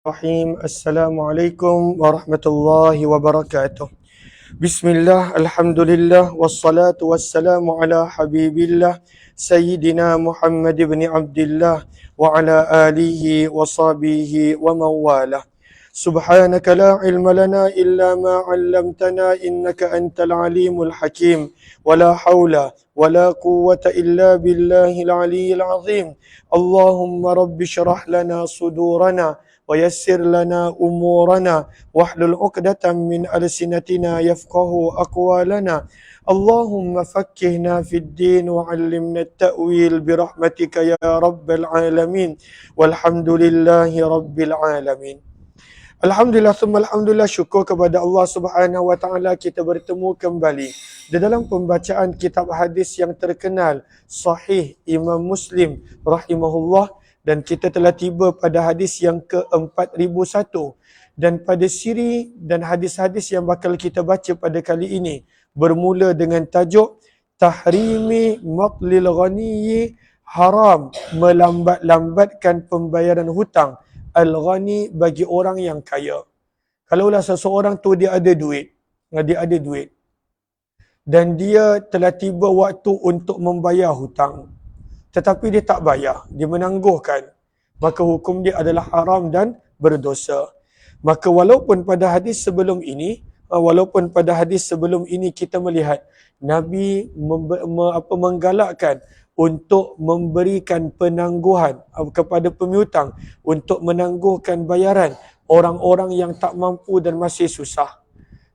Assalamualaikum warahmatullahi wabarakatuh. Bismillah, alhamdulillah, wassalatu wassalamu ala habibillah, Sayyidina Muhammad ibn Abdullah, wa ala alihi wa sahbihi wa mawalah. Subhanaka la ilma lana illa ma 'allamtana innaka antal alimul hakim. Wa la hawla wa la quwwata illa billahil aliyyil azim. Allahumma rabbi syrah lana sudurana ويسر لنا أمورنا واحلل عقدة من ألسنتنا يفقه أقوالنا اللهم فقهنا في الدين وعلمنا التأويل برحمتك يا رب العالمين والحمد لله رب العالمين. Alhamdulillah, alhamdulillah, syukur kepada Allah Subhanahu Wa Taala kita bertemu kembali di dalam pembacaan kitab hadis yang terkenal Sahih Imam Muslim rahimahullah, dan kita telah tiba pada hadis yang ke-4001, dan pada siri dan hadis-hadis yang bakal kita baca pada kali ini bermula dengan tajuk Tahrimi Matlil Ghaniyyi, haram melambat-lambatkan pembayaran hutang al-ghani bagi orang yang kaya. Kalaulah seseorang tu dia ada duit dan dia telah tiba waktu untuk membayar hutang, tetapi dia tak bayar, dia menangguhkan, maka hukum dia adalah haram dan berdosa. Maka walaupun pada hadis sebelum ini kita melihat Nabi menggalakkan untuk memberikan penangguhan kepada pemiutang untuk menangguhkan bayaran orang-orang yang tak mampu dan masih susah.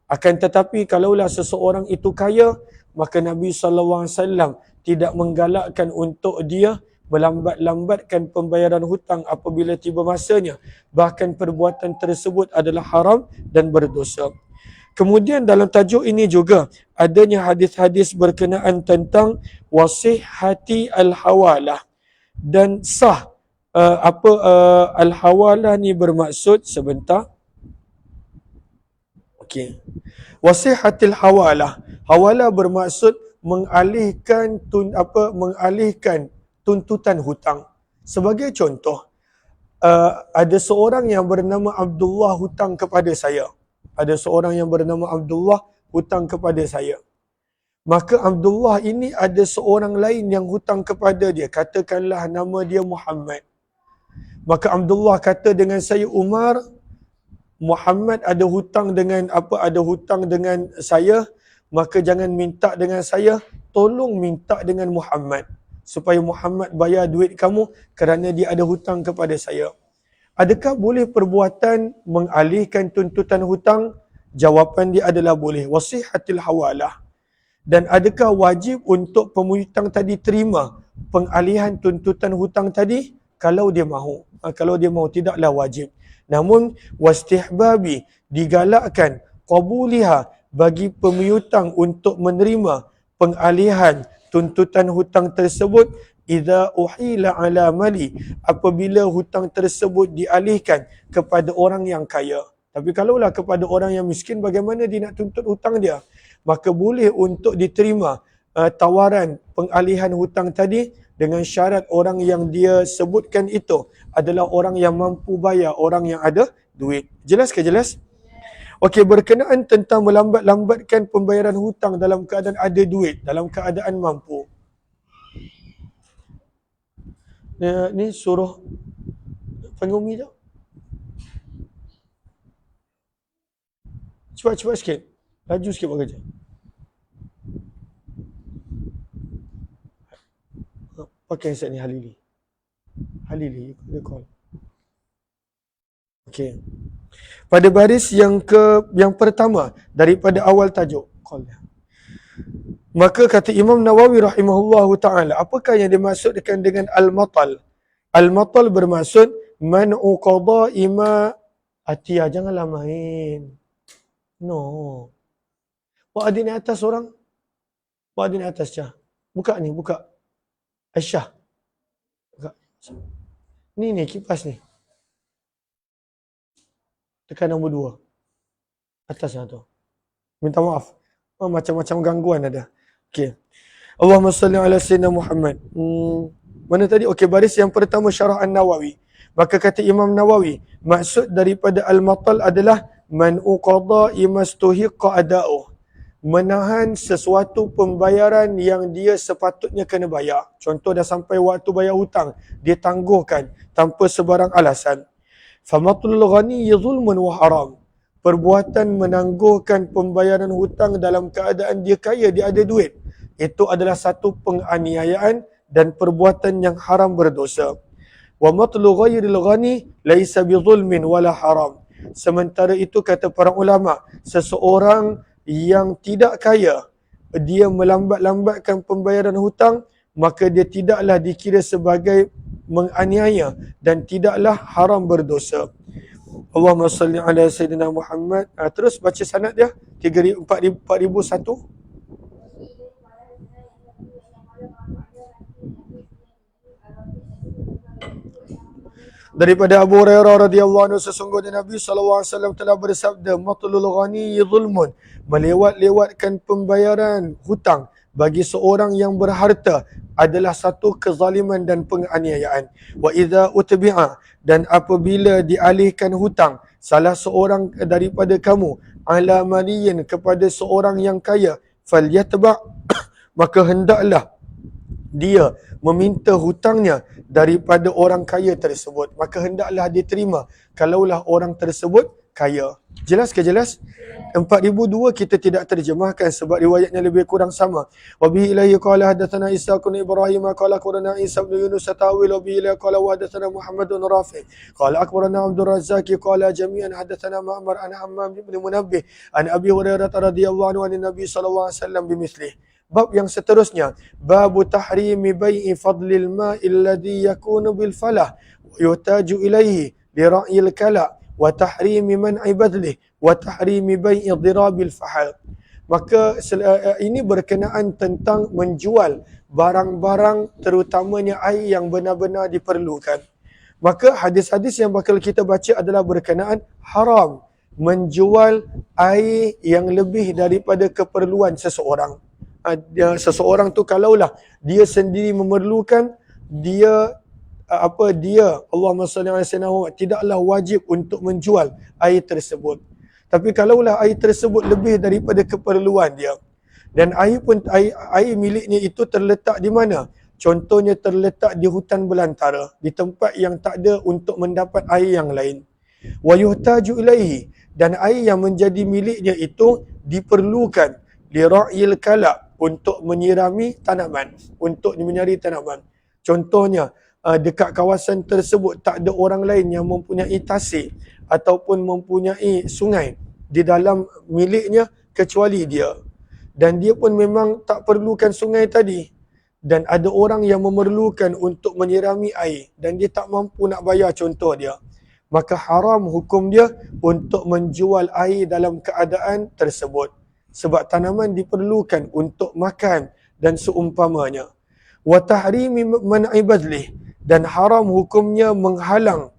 Akan tetapi kalaulah seseorang itu kaya, maka Nabi SAW tidak menggalakkan untuk dia melambat-lambatkan pembayaran hutang apabila tiba masanya. Bahkan perbuatan tersebut adalah haram dan berdosa. Kemudian dalam tajuk ini juga adanya hadis-hadis berkenaan tentang wasihhati al-hawalah, dan sah al-hawalah ni bermaksud sebentar. Okey. Wasihhatil hawalah. Hawalah bermaksud mengalihkan tuntutan hutang. Sebagai contoh, ada seorang yang bernama Abdullah hutang kepada saya. Maka Abdullah ini ada seorang lain yang hutang kepada dia. Katakanlah nama dia Muhammad. Maka Abdullah kata dengan saya, Umar, Muhammad ada hutang dengan saya, maka jangan minta dengan saya, tolong minta dengan Muhammad supaya Muhammad bayar duit kamu kerana dia ada hutang kepada saya. Adakah boleh perbuatan mengalihkan tuntutan hutang? Jawapan dia adalah boleh. Wasihhatil hawalah. Dan adakah wajib untuk pemiutang tadi terima pengalihan tuntutan hutang tadi? Kalau dia mahu. Kalau dia mahu, tidaklah wajib. Namun wastihbabi, digalakkan, qabuliha, bagi pemiutang untuk menerima pengalihan tuntutan hutang tersebut idza uhila ala mali, apabila hutang tersebut dialihkan kepada orang yang kaya. Tapi kalaulah kepada orang yang miskin, bagaimana dia nak tuntut hutang dia? Maka boleh untuk diterima tawaran pengalihan hutang tadi dengan syarat orang yang dia sebutkan itu adalah orang yang mampu bayar, orang yang ada duit. Jelas ke jelas? Okey, berkenaan tentang melambat-lambatkan pembayaran hutang dalam keadaan ada duit, dalam keadaan mampu. Ni suruh panggil Umi jap. Cepat sikit. Laju sikit buat kerja. Pakai handset ni Halili, dia call. Okey. Pada baris yang pertama daripada awal tajuk call dia. Maka kata Imam Nawawi rahimahullahu ta'ala, apakah yang dimaksudkan dengan al-matal? Al-matal bermaksud man'u qada'i ma Atia, janganlah main. No. Buat adik ni atas orang. Buat adik ni atas, Syah. Buka ni, buka. Aisyah. Buka. Ni, kipas ni. Tekan nombor 2. Atas tu. Minta maaf. Macam-macam gangguan ada. Okey. Allahumma salli ala sayyidina Muhammad. Mana tadi? Okey, baris yang pertama syarah An-Nawawi. Maka kata Imam Nawawi, maksud daripada al-matal adalah man uqada'i mastuhiqqa ada'uh. Menahan sesuatu pembayaran yang dia sepatutnya kena bayar. Contoh dah sampai waktu bayar hutang, dia tangguhkan tanpa sebarang alasan. Famatlul ghani zulmun wa haram. Perbuatan menangguhkan pembayaran hutang dalam keadaan dia kaya, dia ada duit, itu adalah satu penganiayaan dan perbuatan yang haram berdosa. Wa matlu ghairil ghani laisa bizulmin wala haram. Sementara itu kata para ulama, seseorang yang tidak kaya, dia melambat-lambatkan pembayaran hutang, maka dia tidaklah dikira sebagai menganiaya dan tidaklah haram berdosa. Allahumma salli ala Sayyidina Muhammad. Terus baca sanad dia 4001. Daripada Abu Hurairah radhiyallahu anhu, sesungguhnya Nabi SAW telah bersabda, matlul ghani zulmun, melewat-lewatkan pembayaran hutang bagi seorang yang berharta adalah satu kezaliman dan penganiayaan. Wa idza utbi'a, dan apabila dialihkan hutang salah seorang daripada kamu ala maliyin, kepada seorang yang kaya, falyatba' maka hendaklah dia meminta hutangnya daripada orang kaya tersebut. Maka hendaklah dia terima kalaulah orang tersebut kaya. Jelas ke jelas? 4002 kita tidak terjemahkan sebab riwayatnya lebih kurang sama. Wa bihi ilaihi qala hadatsana Isa bin Ibrahim qala akhbarana Isa bin Yunus tawil wa bihi ilaihi qala wa hadatsana Muhammadun Rafi qala akhbarana Abdul Razzaq qala jami'an hadatsana Ma'mar an Hammam bin Munabbih an Abi Hurairah radhiyallahu anhu an Nabi sallallahu alaihi wasallam bimithlihi. Bab yang seterusnya, babu tahrimi bai'i fadlil ma'i alladhi yakunu bil falah yuhtaju ilaihi li ra'yil kala wa tahrimi man'i badlih wa tahrimi bai'i dhirabil fahal. Maka ini berkenaan tentang menjual barang-barang terutamanya air yang benar-benar diperlukan. Maka hadis-hadis yang bakal kita baca adalah berkenaan haram menjual air yang lebih daripada keperluan seseorang. Seseorang tu kalaulah dia sendiri memerlukan, dia Allahumma salli ala sayyidina Muhammad, tidaklah wajib untuk menjual air tersebut. Tapi kalaulah air tersebut lebih daripada keperluan dia, dan air miliknya itu terletak di mana? Contohnya terletak di hutan belantara, di tempat yang tak ada untuk mendapat air yang lain. Wa yuhtaju ilaihi, dan air yang menjadi miliknya itu diperlukan li ra'yil kala, untuk menyirami tanaman, untuk menyari tanaman. Contohnya, dekat kawasan tersebut tak ada orang lain yang mempunyai tasik ataupun mempunyai sungai di dalam miliknya kecuali dia. Dan dia pun memang tak perlukan sungai tadi. Dan ada orang yang memerlukan untuk menyirami air dan dia tak mampu nak bayar, contoh dia. Maka haram hukum dia untuk menjual air dalam keadaan tersebut. Sebab tanaman diperlukan untuk makan dan seumpamanya. Wa tahrimi man'i badlih, dan haram hukumnya menghalang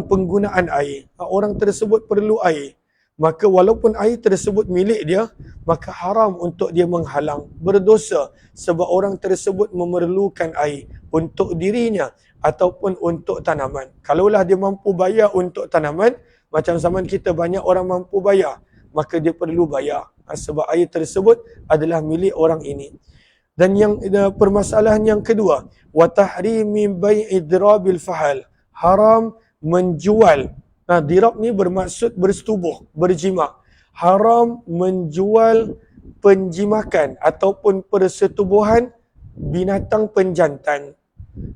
penggunaan air. Orang tersebut perlu air, maka walaupun air tersebut milik dia, maka haram untuk dia menghalang. Berdosa sebab orang tersebut memerlukan air untuk dirinya ataupun untuk tanaman. Kalaulah dia mampu bayar untuk tanaman, macam zaman kita banyak orang mampu bayar, maka dia perlu bayar sebab air tersebut adalah milik orang ini. Dan yang permasalahan yang kedua, wa tahrimi bai'i dirabil fahal, haram menjual. Dirab ni bermaksud bersetubuh, berjima. Haram menjual penjimakan ataupun persetubuhan binatang penjantan.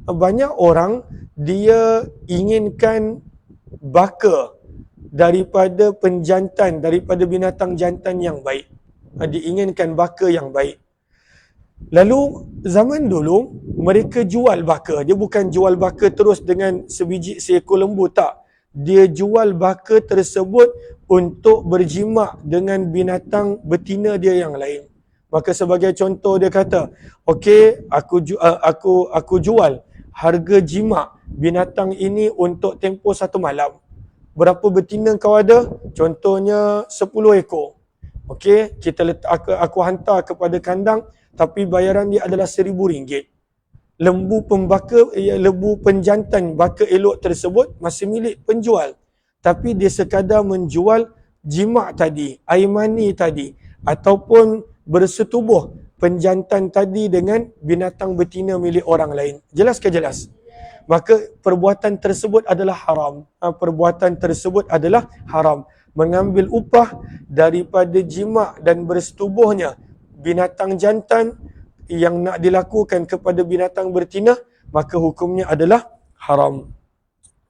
Banyak orang dia inginkan baka daripada penjantan, daripada binatang jantan yang baik. Diinginkan baka yang baik. Lalu zaman dulu mereka jual baka. Dia bukan jual baka terus dengan sebiji seekor lembu, tak. Dia jual baka tersebut untuk berjimak dengan binatang betina dia yang lain. Maka sebagai contoh dia kata, okey, aku jual harga jimak binatang ini untuk tempoh 1 malam. Berapa betina kau ada? Contohnya 10 ekor. Okey, aku hantar kepada kandang, tapi bayaran dia adalah RM1,000. lembu pembaka, lembu penjantan baka elok tersebut masih milik penjual. Tapi dia sekadar menjual jimat tadi, air mani tadi, ataupun bersetubuh penjantan tadi dengan binatang betina milik orang lain. Jelas ke jelas? Maka perbuatan tersebut adalah haram. Perbuatan tersebut adalah haram. Mengambil upah daripada jima' dan bersetubuhnya binatang jantan yang nak dilakukan kepada binatang betina, maka hukumnya adalah haram.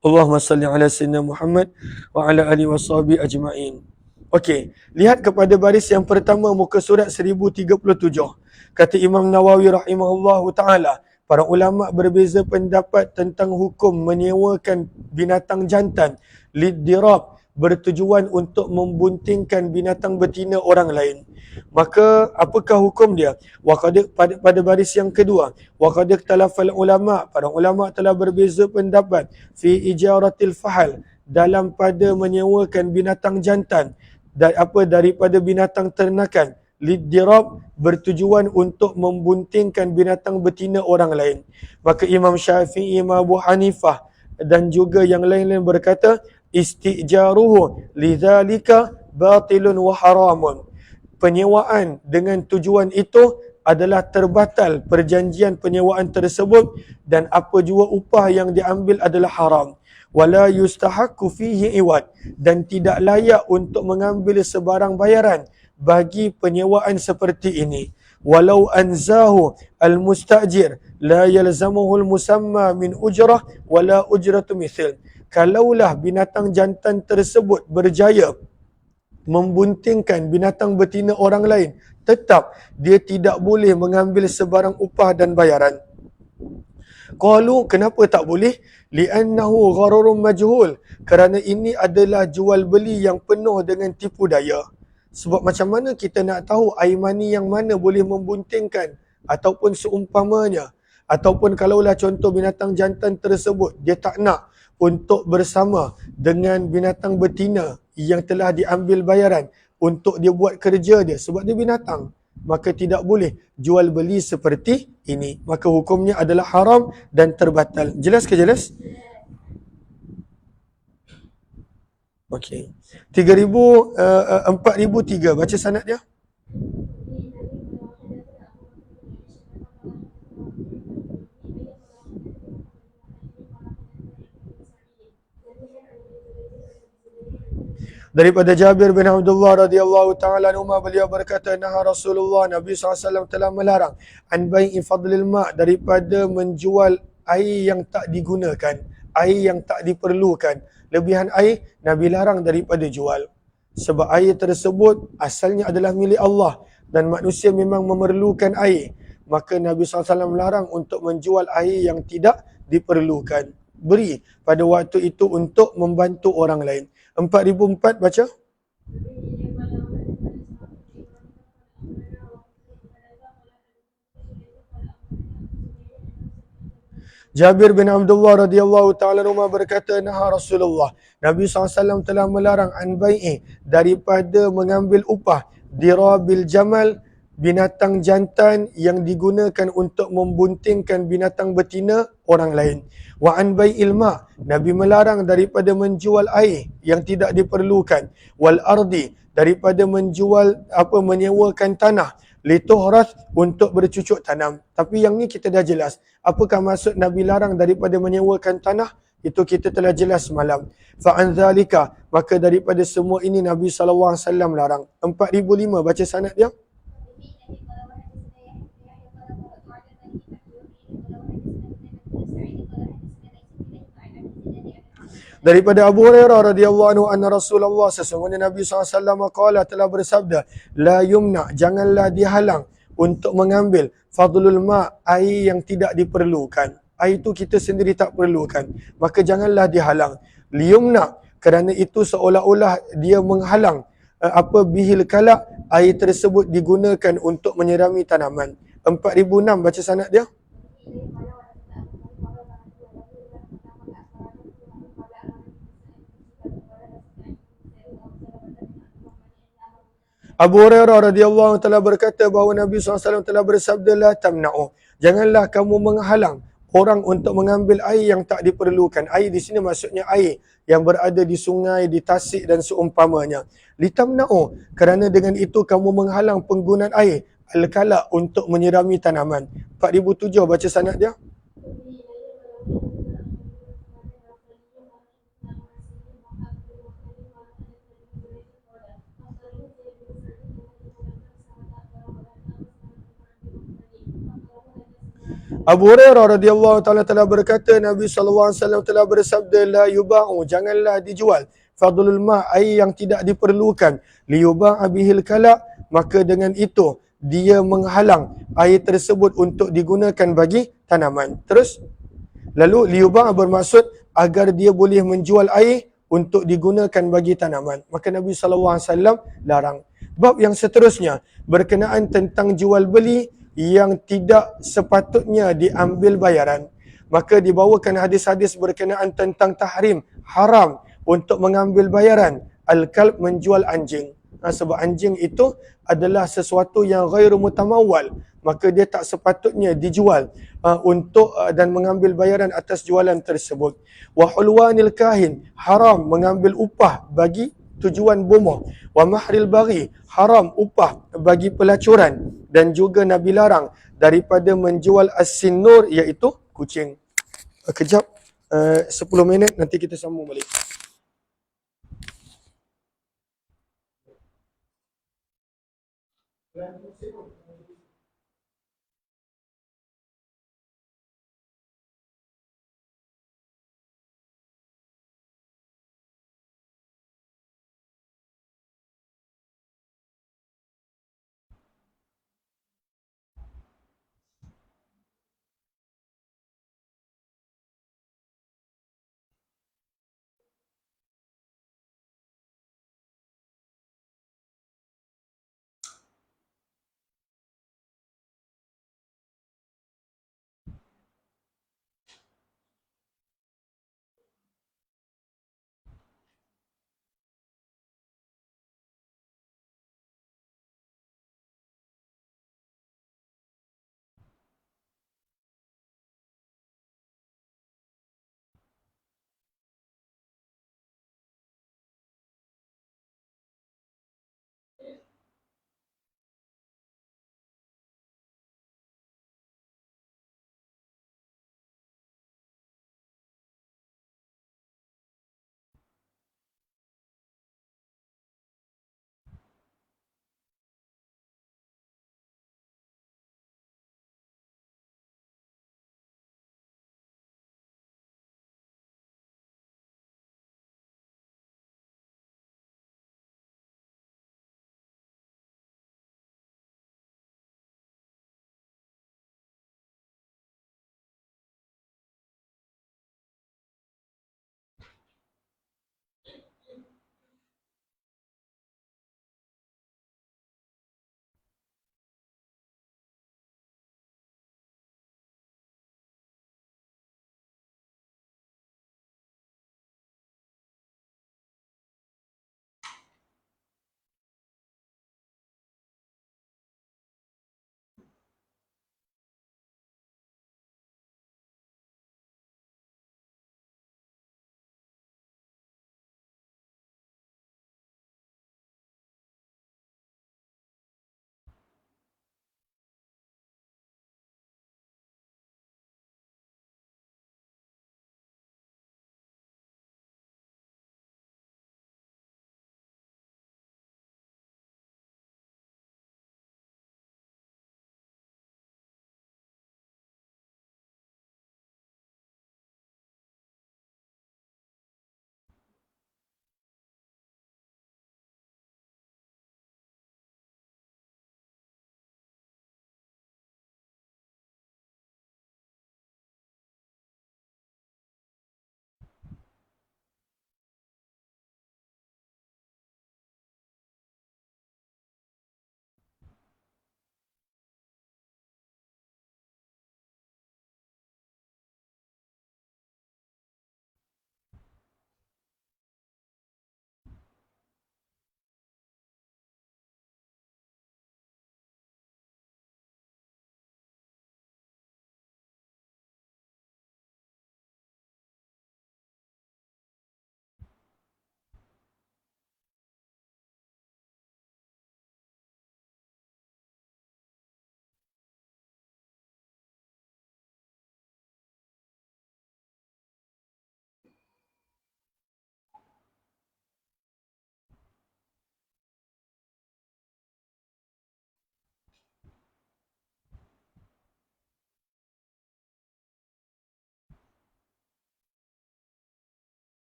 Allahumma salli ala sayyidina Muhammad wa ala alihi washabihi ajma'in. Okey, lihat kepada baris yang pertama muka surat 1037. Kata Imam Nawawi rahimahullahu taala, para ulama berbeza pendapat tentang hukum menyewakan binatang jantan lidirab, bertujuan untuk membuntingkan binatang betina orang lain. Maka apakah hukum dia? Pada baris yang kedua, waqad iktalafal ulama, para ulama telah berbeza pendapat fi ijaratil fahal, dalam pada menyewakan binatang jantan daripada binatang ternakan lidirab, bertujuan untuk membuntingkan binatang betina orang lain. Maka Imam Syafi'i, Imam Abu Hanifah dan juga yang lain-lain berkata istijaruhu lidzalika batilun wa haramun. Penyewaan dengan tujuan itu adalah terbatal perjanjian penyewaan tersebut, dan apa jua upah yang diambil adalah haram. Wala yustahaqqu fihi iwad, dan tidak layak untuk mengambil sebarang bayaran bagi penyewaan seperti ini. Walau anzahu al-mustajir la yalzamuhu al-musamma min ujrah wala ujratu mithl. Kalaulah binatang jantan tersebut berjaya membuntingkan binatang betina orang lain, tetap dia tidak boleh mengambil sebarang upah dan bayaran. Qalu, kenapa tak boleh? Li'annahu ghararun majhul, kerana ini adalah jual beli yang penuh dengan tipu daya. Sebab macam mana kita nak tahu air mani yang mana boleh membuntingkan ataupun seumpamanya? Ataupun kalaulah contoh binatang jantan tersebut dia tak nak untuk bersama dengan binatang betina yang telah diambil bayaran untuk dia buat kerja dia sebab dia binatang, maka tidak boleh jual beli seperti ini. Maka hukumnya adalah haram dan terbatal. Jelas ke jelas? Okey. 4003 baca sanad dia. Daripada Jabir bin Abdullah radhiyallahu taala anhu, beliau berkata, "Naha Rasulullah, Nabi SAW telah melarang an bai'i fadlil ma', daripada menjual air yang tak digunakan, air yang tak diperlukan. Lebihan air Nabi larang daripada jual. Sebab air tersebut asalnya adalah milik Allah dan manusia memang memerlukan air. Maka Nabi SAW larang untuk menjual air yang tidak diperlukan. Beri pada waktu itu untuk membantu orang lain." 4004 baca. Jabir bin Abdullah radhiyallahu taala anhu berkata, "Naha Rasulullah, Nabi SAW telah melarang an bai'i, daripada mengambil upah dirabil jamal, binatang jantan yang digunakan untuk membuntingkan binatang betina orang lain. Wa an bai'il ma', Nabi melarang daripada menjual air yang tidak diperlukan. Wal ardi, daripada menjual menyewakan tanah, lituhras, untuk bercucuk tanam." Tapi yang ni kita dah jelas. Apakah maksud Nabi larang daripada menyewakan tanah? Itu kita telah jelas semalam. Fa'an zalika, maka daripada semua ini Nabi SAW larang. 4005 baca sanad dia. Daripada Abu Hurairah radhiyallahu anhu anna Rasulullah, sesungguhnya Nabi SAW qala, telah bersabda, la yumna, janganlah dihalang untuk mengambil fadlul ma', air yang tidak diperlukan. Air itu kita sendiri tak perlukan, maka janganlah dihalang. Liyumna, kerana itu seolah-olah dia menghalang bihil kalak, air tersebut digunakan untuk menyirami tanaman. 4006 baca sanad dia. Abu Hurairah radhiyallahu taala berkata bahawa Nabi SAW telah bersabda, la tamna'u, janganlah kamu menghalang orang untuk mengambil air yang tak diperlukan. Air di sini maksudnya air yang berada di sungai, di tasik dan seumpamanya. Litamna'u, kerana dengan itu kamu menghalang penggunaan air al-kala untuk menyirami tanaman. 4007 baca sanad dia. Abu Hurairah radhiyallahu taala telah berkata Nabi SAW telah bersabda, la yuba'u, janganlah dijual fadlul ma', air yang tidak diperlukan, liyuba'a bihil kala, maka dengan itu dia menghalang air tersebut untuk digunakan bagi tanaman. Terus lalu liyuba'a bermaksud agar dia boleh menjual air untuk digunakan bagi tanaman. Maka Nabi SAW larang. Bab yang seterusnya berkenaan tentang jual beli yang tidak sepatutnya diambil bayaran. Maka dibawakan hadis-hadis berkenaan tentang tahrim, haram untuk mengambil bayaran. Al-kalb, menjual anjing. Sebab anjing itu adalah sesuatu yang ghairu mutamawwal, maka dia tak sepatutnya dijual untuk dan mengambil bayaran atas jualan tersebut. Wa hulwanil kahin, haram mengambil upah bagi tujuan bomoh. Wa mahril baghi, haram upah bagi pelacuran. Dan juga Nabi larang daripada menjual as-sinur, iaitu kucing. Kejap, 10 minit nanti kita sambung balik.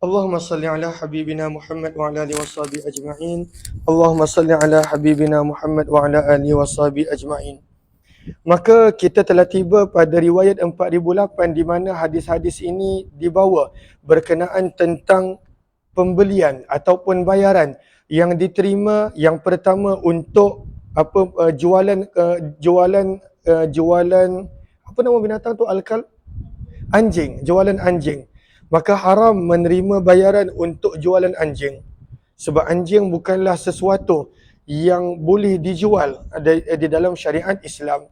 اللهم صل على حبيبنا محمد وعلى آله وصحبه أجمعين. اللهم صل على حبيبنا Muhammad وعلى آله وصحبه أجمعين. Maka kita telah tiba pada riwayat 4008 di mana hadis-hadis ini dibawa berkenaan tentang pembelian ataupun bayaran yang diterima yang pertama untuk jualan apa nama binatang tu, anjing, jualan anjing. Maka haram menerima bayaran untuk jualan anjing. Sebab anjing bukanlah sesuatu yang boleh dijual di dalam syariat Islam.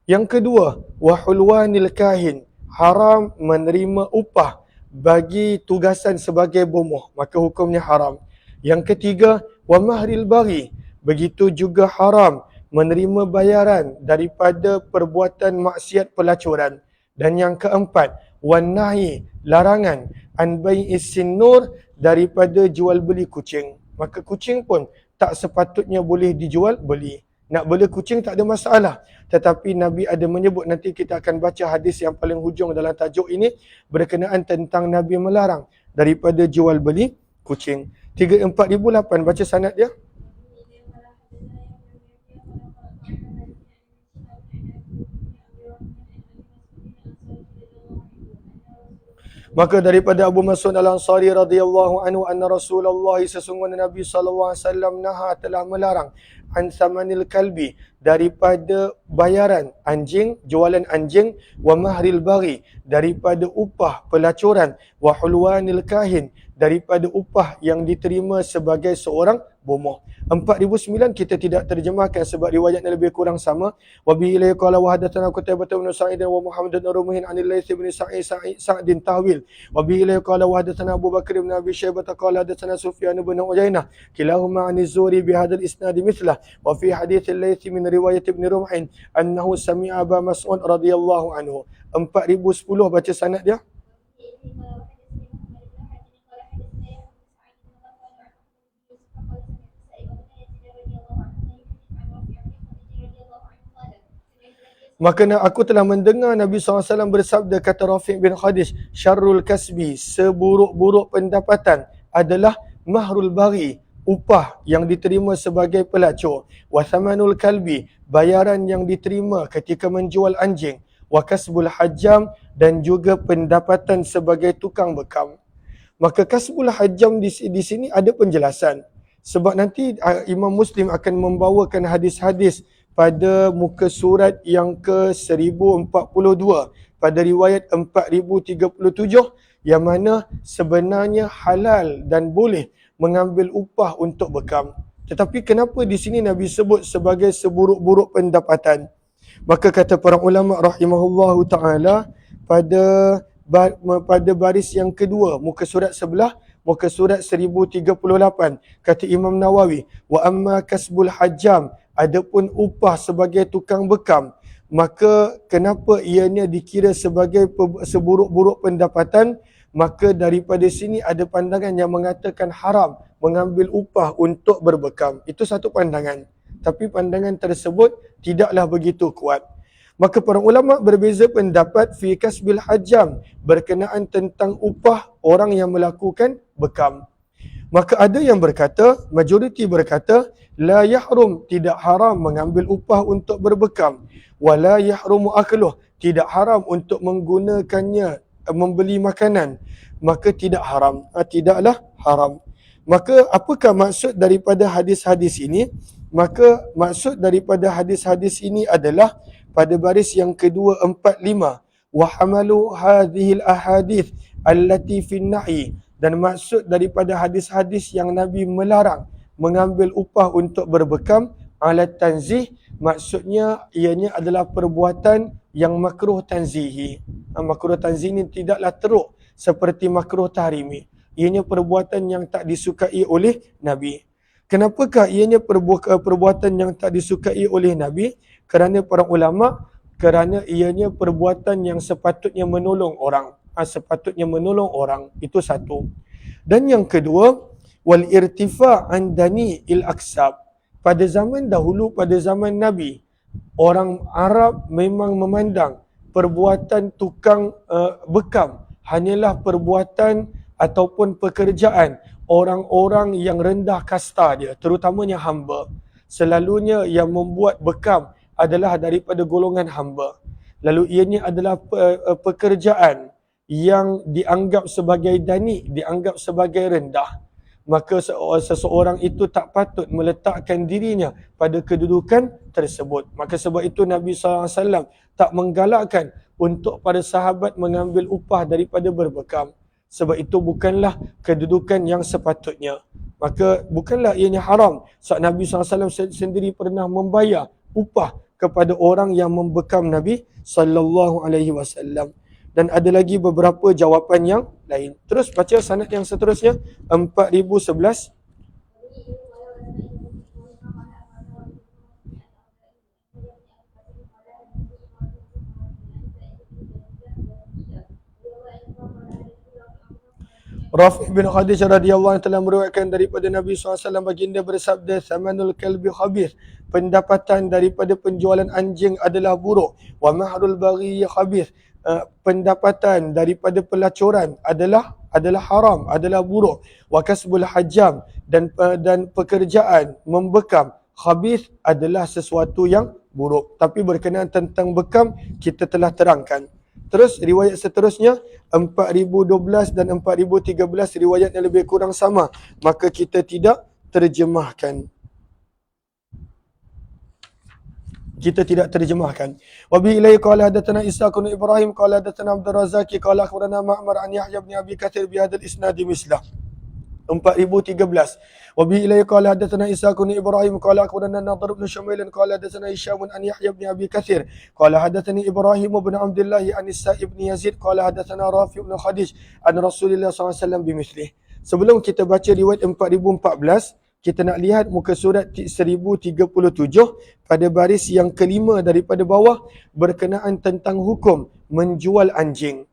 Yang kedua, wahulwanil kahin, haram menerima upah bagi tugasan sebagai bomoh, maka hukumnya haram. Yang ketiga, wa mahril baghi, begitu juga haram menerima bayaran daripada perbuatan maksiat pelacuran. Dan yang keempat, wan nahi, larangan an bai'is sinur, daripada jual beli kucing. Maka kucing pun tak sepatutnya boleh dijual beli. Nak beli kucing tak ada masalah. Tetapi Nabi ada menyebut, nanti kita akan baca hadis yang paling hujung dalam tajuk ini berkenaan tentang Nabi melarang daripada jual beli kucing. 34,008 baca sanad dia. Maka daripada Abu Mas'ud Al-Ansari radhiyallahu anhu anna Rasulullah, sesungguhnya Nabi sallallahu alaihi wasallam naha, telah melarang an samanil kalbi, daripada bayaran anjing, jualan anjing, wa mahril baghi, daripada upah pelacuran, wa hulwanil kahin, daripada upah yang diterima sebagai seorang bomoh. 4009 kita tidak terjemahkan sebab riwayatnya lebih kurang sama. Wa bi ilaihi qala wa hadatsana Qutaibah bin Sa'id wa Muhammad bin Rumahin an al-Laits bin Sa'din tahwil. Wa bi ilaihi qala wa hadatsana Abu Bakr bin Abi Syaibah qala hadatsana Sufyan bin Uyainah kilahuma an az-Zuhri bi hadzal isnad mithlah. Wa fi hadits al-Laits min riwayat Ibn Rumahin annahu sami'a Abu Mas'ud radhiyallahu anhu. 4010 baca sanad dia. Maka aku telah mendengar Nabi SAW bersabda, kata Rafiq bin Khadij, syarrul kasbi, seburuk-buruk pendapatan adalah mahrul baghi, upah yang diterima sebagai pelacur, wa thamanul kalbi, bayaran yang diterima ketika menjual anjing, wa kasbul hajjam, dan juga pendapatan sebagai tukang bekam. Maka kasbul hajjam di sini ada penjelasan. Sebab nanti Imam Muslim akan membawakan hadis-hadis pada muka surat yang ke-1042 pada riwayat 4037 yang mana sebenarnya halal dan boleh mengambil upah untuk bekam. Tetapi kenapa di sini Nabi sebut sebagai seburuk-buruk pendapatan? Maka kata para ulama rahimahullahu taala pada baris yang kedua muka surat sebelah, muka surat 1038, kata Imam Nawawi, wa amma kasbul hajjam, adapun upah sebagai tukang bekam, maka kenapa ianya dikira sebagai seburuk-buruk pendapatan? Maka daripada sini ada pandangan yang mengatakan haram mengambil upah untuk berbekam. Itu satu pandangan. Tapi pandangan tersebut tidaklah begitu kuat. Maka para ulama berbeza pendapat fi kasbil hajjam, berkenaan tentang upah orang yang melakukan bekam. Maka ada yang berkata, majoriti berkata, la yahrum, tidak haram mengambil upah untuk berbekam, wala yahrumu akluh, tidak haram untuk menggunakannya membeli makanan, maka tidak haram, tidaklah haram. Maka apakah maksud daripada hadis-hadis ini? Maka maksud daripada hadis-hadis ini adalah pada baris yang kedua 45, wa hamalu hadhil ahadith allati fin nahi, dan maksud daripada hadis-hadis yang Nabi melarang mengambil upah untuk berbekam, alat tanzih, maksudnya ianya adalah perbuatan yang makruh tanzihi. Makruh tanzih ini tidaklah teruk seperti makruh tahrimi. Ianya perbuatan yang tak disukai oleh Nabi. Kenapakah ianya perbuatan yang tak disukai oleh Nabi? Kerana para ulama, kerana ianya perbuatan yang sepatutnya menolong orang. Sepatutnya menolong orang. Itu satu. Dan yang kedua, wal irtifa' an dani il aksab. Pada zaman dahulu, pada zaman Nabi, orang Arab memang memandang perbuatan tukang bekam hanyalah perbuatan ataupun pekerjaan orang-orang yang rendah kasta dia, terutamanya hamba. Selalunya yang membuat bekam adalah daripada golongan hamba. Lalu ianya adalah pekerjaan yang dianggap sebagai dani, dianggap sebagai rendah. Maka seseorang itu tak patut meletakkan dirinya pada kedudukan tersebut. Maka sebab itu Nabi SAW tak menggalakkan untuk para sahabat mengambil upah daripada berbekam. Sebab itu bukanlah kedudukan yang sepatutnya. Maka bukanlah ianya haram. Sebab Nabi SAW sendiri pernah membayar upah kepada orang yang membekam Nabi SAW. Dan ada lagi beberapa jawapan yang lain. Terus baca sanad yang seterusnya, 4011. Rafi' bin Khadij radhiyallahu anhu telah meriwayatkan daripada Nabi SAW baginda bersabda, "Samanul kalbi khabith." Pendapatan daripada penjualan anjing adalah buruk. Wa mahrul baghi khabith. Pendapatan daripada pelacuran adalah haram, adalah buruk. Wa kasbul hajam, dan pekerjaan membekam khabith adalah sesuatu yang buruk. Tapi berkenaan tentang bekam kita telah terangkan. Terus riwayat seterusnya 4012 dan 4013 riwayat yang lebih kurang sama, maka kita tidak terjemahkan. Wa bi ilaihi qala hadatsana Ishaq bin Ibrahim qala hadatsana Abdul Razzaq qala akhbarana Ma'mar an Yahya bin Abi Katsir bi hadzal isnad mislah. 4013. Wa bi ilaihi qala hadatsana Ishaq bin Ibrahim qala akhbarana Nadhr bin Shumail qala hadatsana Hisham an Yahya bin Abi Katsir qala hadatsani Ibrahim bin Abdullah an Sa'ib bin Yazid qala hadatsana Rafi' bin Khadij an Rasulullah SAW bimithlihi. Sebelum kita baca riwayat 4014, kita nak lihat muka surat 1037 pada baris yang kelima daripada bawah berkenaan tentang hukum menjual anjing.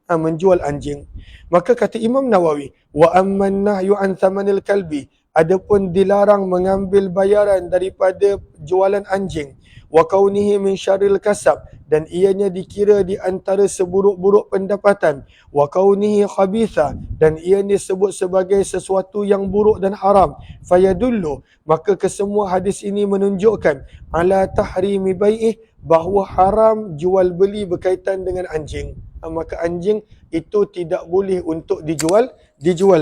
Maka kata Imam Nawawi, wa amman nahyu an thamanil kalbi, adapun dilarang mengambil bayaran daripada jualan anjing, wa kaunihi min syarril kasab, dan ianya dikira di antara seburuk-buruk pendapatan, wa kaunihi khabitha, dan ianya disebut sebagai sesuatu yang buruk dan haram, fayadullu, maka kesemua hadis ini menunjukkan ala tahrimi bai'ih, bahawa haram jual beli berkaitan dengan anjing. Maka anjing itu tidak boleh untuk dijual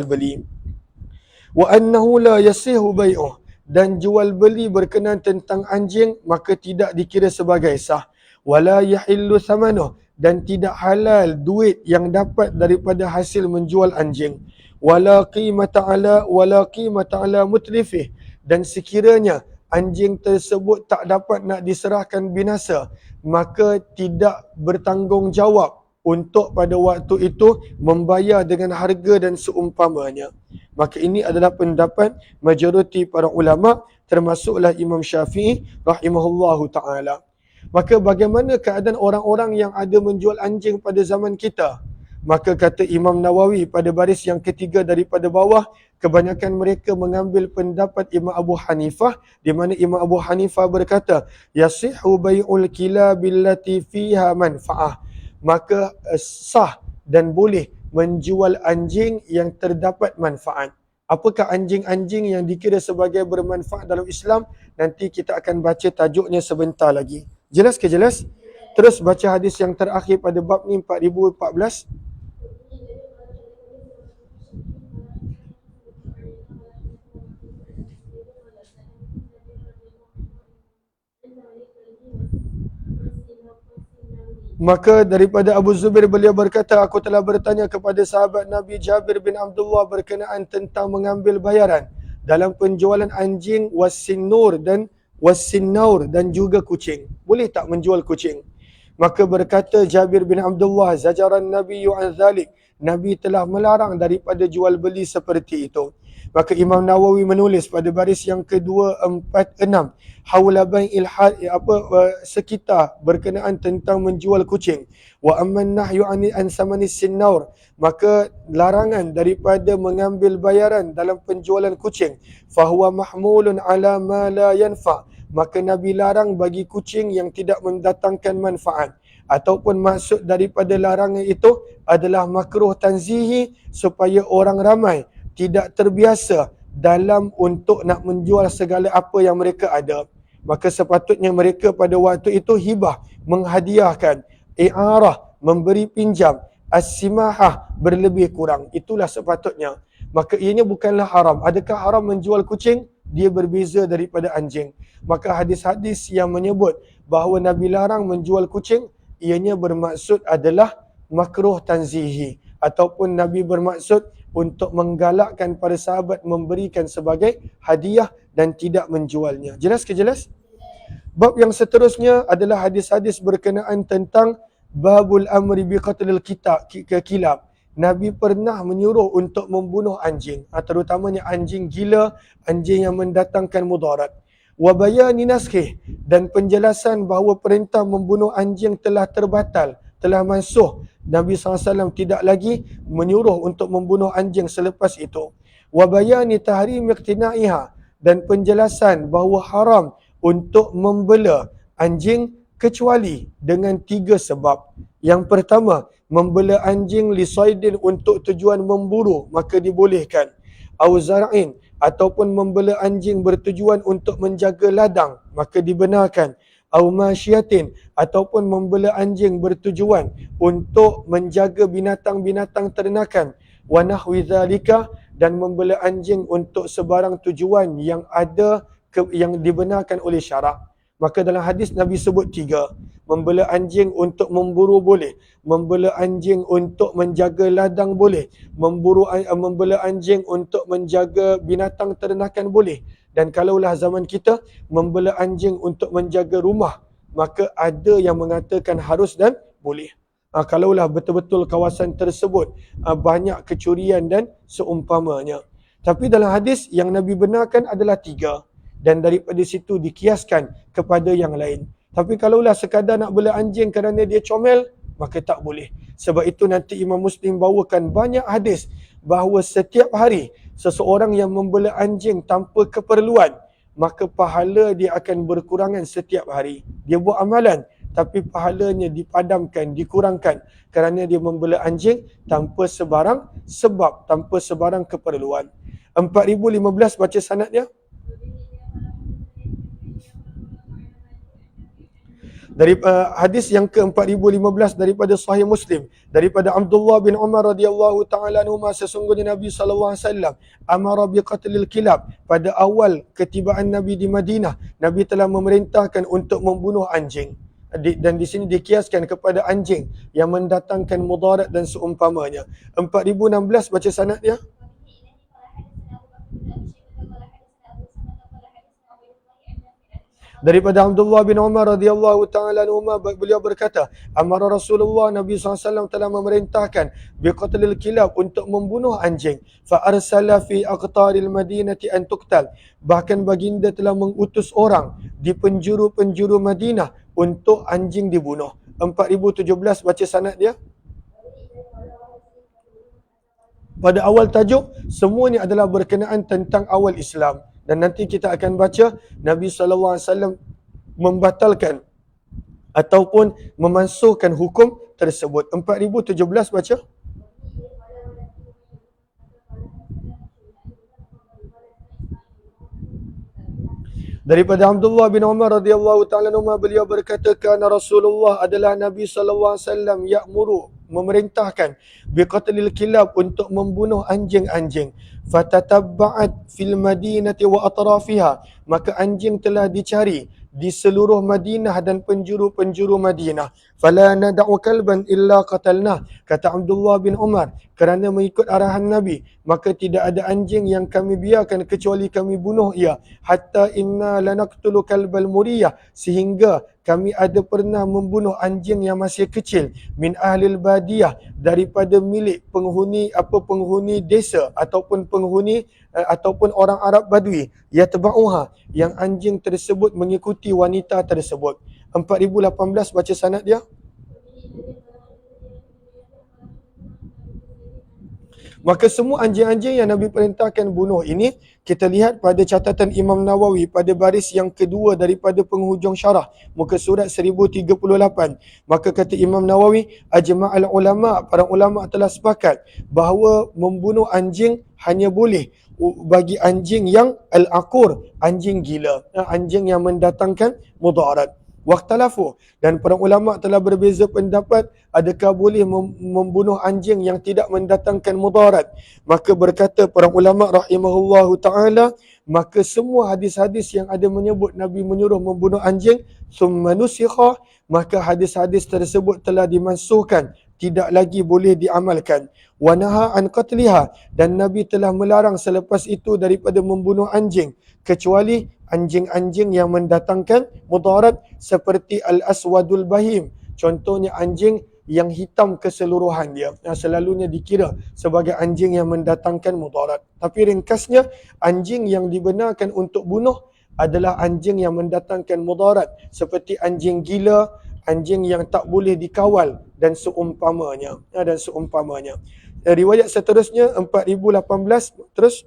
beli. Wa annahu la yasihu bai'uh, dan jual beli berkenaan tentang anjing maka tidak dikira sebagai sah. Wala yahillu thamanuh, dan tidak halal duit yang dapat daripada hasil menjual anjing. Wala qimata ala mutlifih, dan sekiranya anjing tersebut tak dapat nak diserahkan binasa, maka tidak bertanggungjawab untuk pada waktu itu membayar dengan harga dan seumpamanya. Maka ini adalah pendapat majoriti para ulama, termasuklah Imam Syafi'i rahimahullahu ta'ala. Maka bagaimana keadaan orang-orang yang ada menjual anjing pada zaman kita? Maka kata Imam Nawawi pada baris yang ketiga daripada bawah, kebanyakan mereka mengambil pendapat Imam Abu Hanifah, di mana Imam Abu Hanifah berkata, yasihu bai'ul kilabil lati fiha manfa'ah, maka sah dan boleh menjual anjing yang terdapat manfaat. Apakah anjing-anjing yang dikira sebagai bermanfaat dalam Islam? Nanti kita akan baca tajuknya sebentar lagi. Jelas ke jelas? Terus baca hadis yang terakhir pada bab ni 4014. Maka daripada Abu Zubair beliau berkata, aku telah bertanya kepada sahabat Nabi Jabir bin Abdullah berkenaan tentang mengambil bayaran dalam penjualan anjing wasinnaur dan juga kucing. Boleh tak menjual kucing? Maka berkata Jabir bin Abdullah, zajaran Nabi an zalik, Nabi telah melarang daripada jual beli seperti itu. Maka Imam Nawawi menulis pada baris yang ke-246, haula bai'il sekitar berkenaan tentang menjual kucing. Wa amman nahyu an samanis sinnaur, maka larangan daripada mengambil bayaran dalam penjualan kucing, fahuwa mahmulun ala ma la yanfa, maka Nabi larang bagi kucing yang tidak mendatangkan manfaat. ataupun maksud daripada larangan itu adalah makruh tanzihi supaya orang ramai tidak terbiasa dalam untuk nak menjual segala apa yang mereka ada. Maka sepatutnya mereka pada waktu itu hibah, menghadiahkan, i'arah, memberi pinjam, as-simahah, berlebih kurang. Itulah sepatutnya. Maka ianya bukanlah haram. Adakah haram menjual kucing? Dia berbeza daripada anjing. Maka hadis-hadis yang menyebut bahawa Nabi larang menjual kucing, ianya bermaksud adalah makruh tanzihi. Ataupun Nabi bermaksud untuk menggalakkan para sahabat memberikan sebagai hadiah dan tidak menjualnya. Jelas ke jelas? Bab yang seterusnya adalah hadis-hadis berkenaan tentang babul amri biqatlil kilab. Nabi pernah menyuruh untuk membunuh anjing, terutamanya anjing gila, anjing yang mendatangkan mudarat. Wa bayani naskih, dan penjelasan bahawa perintah membunuh anjing telah terbatal, telah mansuh. Nabi SAW tidak lagi menyuruh untuk membunuh anjing selepas itu. Wa bayani tahrim iqtina'iha, dan penjelasan bahawa haram untuk membela anjing kecuali dengan 3 sebab. Yang pertama, membela anjing lisaidin untuk tujuan memburu, maka dibolehkan. Au zar'in, ataupun membela anjing bertujuan untuk menjaga ladang, maka dibenarkan. Au masyiatin, ataupun membela anjing bertujuan untuk menjaga binatang-binatang ternakan. Wa nahwi dzalika, dan membela anjing untuk sebarang tujuan yang ada yang dibenarkan oleh syarak. Maka dalam hadis Nabi sebut 3. Membela anjing untuk memburu boleh, membela anjing untuk menjaga ladang boleh, membela anjing untuk menjaga binatang ternakan boleh. Dan kalaulah zaman kita membela anjing untuk menjaga rumah, maka ada yang mengatakan harus dan boleh. Kalaulah betul-betul kawasan tersebut banyak kecurian dan seumpamanya. Tapi dalam hadis yang Nabi benarkan adalah 3. Dan daripada situ dikiaskan kepada yang lain. Tapi kalaulah sekadar nak bela anjing kerana dia comel, maka tak boleh. Sebab itu nanti Imam Muslim bawakan banyak hadis bahawa setiap hari seseorang yang membela anjing tanpa keperluan, maka pahala dia akan berkurangan setiap hari. Dia buat amalan, tapi pahalanya dipadamkan, dikurangkan kerana dia membela anjing tanpa sebarang sebab, tanpa sebarang keperluan. 4015 baca sanad dia. Dari hadis yang ke-4015 daripada Sahih Muslim, daripada Abdullah bin Umar radhiyallahu taala anhu, sesungguhnya Nabi sallallahu alaihi wasallam amara biqatlil kilab, pada awal ketibaan Nabi di Madinah, Nabi telah memerintahkan untuk membunuh anjing. Dan di sini dikiaskan kepada anjing yang mendatangkan mudarat dan seumpamanya. 4016 baca sanad dia. Daripada Abdullah bin Umar radhiyallahu taala anhu, beliau berkata, amara Rasulullah, Nabi SAW telah memerintahkan biqatlil kilab, untuk membunuh anjing. Fa arsala fi aqtaril madinati an tuqtal, bahkan baginda telah mengutus orang di penjuru-penjuru Madinah untuk anjing dibunuh. 4017 baca sanad dia. Pada awal tajuk, semuanya adalah berkenaan tentang awal Islam. Dan nanti kita akan baca Nabi SAW membatalkan ataupun memansuhkan hukum tersebut. 4017 baca. Daripada Abdullah bin Umar radhiyallahu ta'ala anhu, beliau berkata, kana Rasulullah, adalah Nabi SAW ya'muru, memerintahkan, biqatlil kilab, untuk membunuh anjing-anjing. Fatatabba'at fil madinati wa atrafiha, maka anjing telah dicari di seluruh Madinah dan penjuru-penjuru Madinah. Fala nada'u kalban illa qatalnah, kata Abdullah bin Umar, kerana mengikut arahan Nabi, maka tidak ada anjing yang kami biarkan kecuali kami bunuh ia. Hatta inna lanaqtulu kalbal muriyah, sehingga kami ada pernah membunuh anjing yang masih kecil, min ahlil badiyah, daripada milik penghuni desa ataupun penghuni ataupun orang Arab Badui, yatba'uha, yang anjing tersebut mengikuti wanita tersebut. 4018 baca sanad dia. Maka semua anjing-anjing yang Nabi perintahkan bunuh ini, kita lihat pada catatan Imam Nawawi pada baris yang kedua daripada penghujung syarah, muka surat 1038. Maka kata Imam Nawawi, ajma'al ulama, para ulama telah sepakat bahawa membunuh anjing hanya boleh bagi anjing yang al-aqur, anjing gila, anjing yang mendatangkan mudarat. Waktalafu, dan para ulama telah berbeza pendapat adakah boleh membunuh anjing yang tidak mendatangkan mudarat. Maka berkata para ulama rahimahullahu ta'ala, maka semua hadis-hadis yang ada menyebut Nabi menyuruh membunuh anjing, summa nusikha, maka hadis-hadis tersebut telah dimansuhkan, tidak lagi boleh diamalkan. Wa naha an qatliha, dan Nabi telah melarang selepas itu daripada membunuh anjing, kecuali anjing-anjing yang mendatangkan mudarat seperti al-aswadul bahim. Contohnya anjing yang hitam keseluruhan dia, yang selalunya dikira sebagai anjing yang mendatangkan mudarat. Tapi ringkasnya, anjing yang dibenarkan untuk bunuh adalah anjing yang mendatangkan mudarat, seperti anjing gila, anjing yang tak boleh dikawal dan seumpamanya. Riwayat seterusnya 4018 terus.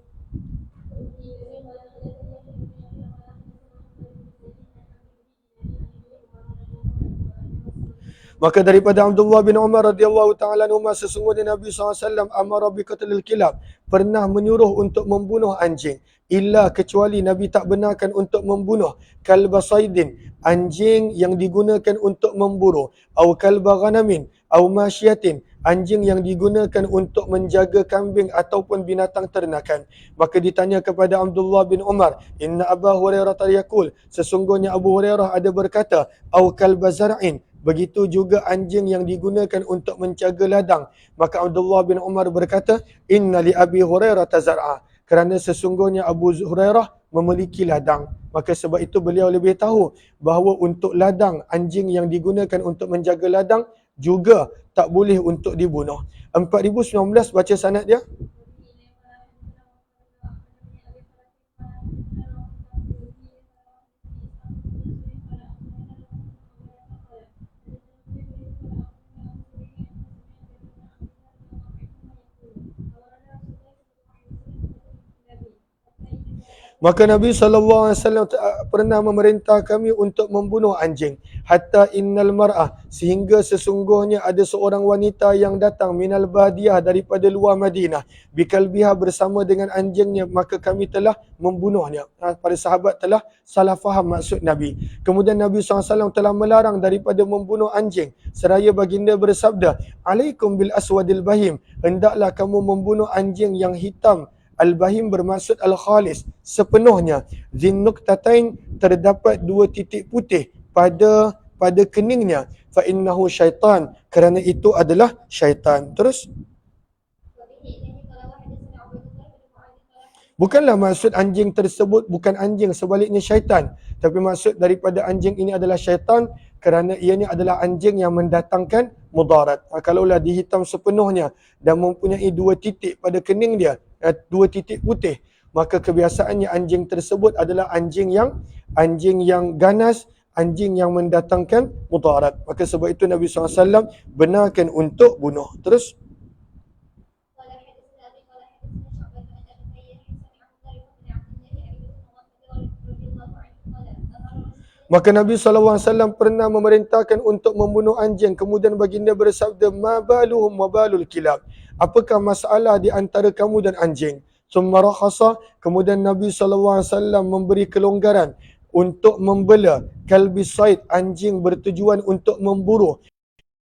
Maka daripada Abdullah bin Umar radhiyallahu taala anhu, sesungguhnya Nabi SAW amara bi qatlil kilab, pernah menyuruh untuk membunuh anjing, illa kecuali Nabi tak benarkan untuk membunuh kalba saidin, anjing yang digunakan untuk memburu, au kalba ghanamin au masyiatin, anjing yang digunakan untuk menjaga kambing ataupun binatang ternakan. Maka ditanya kepada Abdullah bin Umar, inna Abu Hurairah yaqul, sesungguhnya Abu Hurairah ada berkata, au kalba zar'in, begitu juga anjing yang digunakan untuk menjaga ladang. Maka Abdullah bin Umar berkata, inna li Abi Hurairah tazar'a, kerana sesungguhnya Abu Hurairah memiliki ladang. Maka sebab itu beliau lebih tahu bahawa untuk ladang, anjing yang digunakan untuk menjaga ladang juga tak boleh untuk dibunuh. 4019 baca sanad dia. Maka Nabi SAW pernah memerintah kami untuk membunuh anjing. Hatta innal mar'ah, sehingga sesungguhnya ada seorang wanita yang datang minal badiyah, daripada luar Madinah, bikalbiha, bersama dengan anjingnya, maka kami telah membunuhnya. Para sahabat telah salah faham maksud Nabi. Kemudian Nabi SAW telah melarang daripada membunuh anjing, seraya baginda bersabda, alaikum bil aswadil bahim, hendaklah kamu membunuh anjing yang hitam. Al-bahim bermaksud al-khalis, sepenuhnya. Zinnuktatain, terdapat 2 titik putih pada keningnya. Fa innahu syaitan, kerana itu adalah syaitan. Terus, bukanlah maksud anjing tersebut bukan anjing, sebaliknya syaitan. Tapi maksud daripada anjing ini adalah syaitan, kerana ianya adalah anjing yang mendatangkan mudarat. Kalaulah dihitam sepenuhnya dan mempunyai 2 titik pada kening dia, 2 titik putih, maka kebiasaannya anjing tersebut adalah anjing yang ganas, anjing yang mendatangkan mudarat. Maka sebab itu Nabi SAW benarkan untuk bunuh. Terus, maka Nabi SAW pernah memerintahkan untuk membunuh anjing. Kemudian baginda bersabda, ma baluhum wa balul kilab, apakah masalah di antara kamu dan anjing? Summa rakhasa, kemudian Nabi SAW memberi kelonggaran untuk membela kalbi said, anjing bertujuan untuk memburu,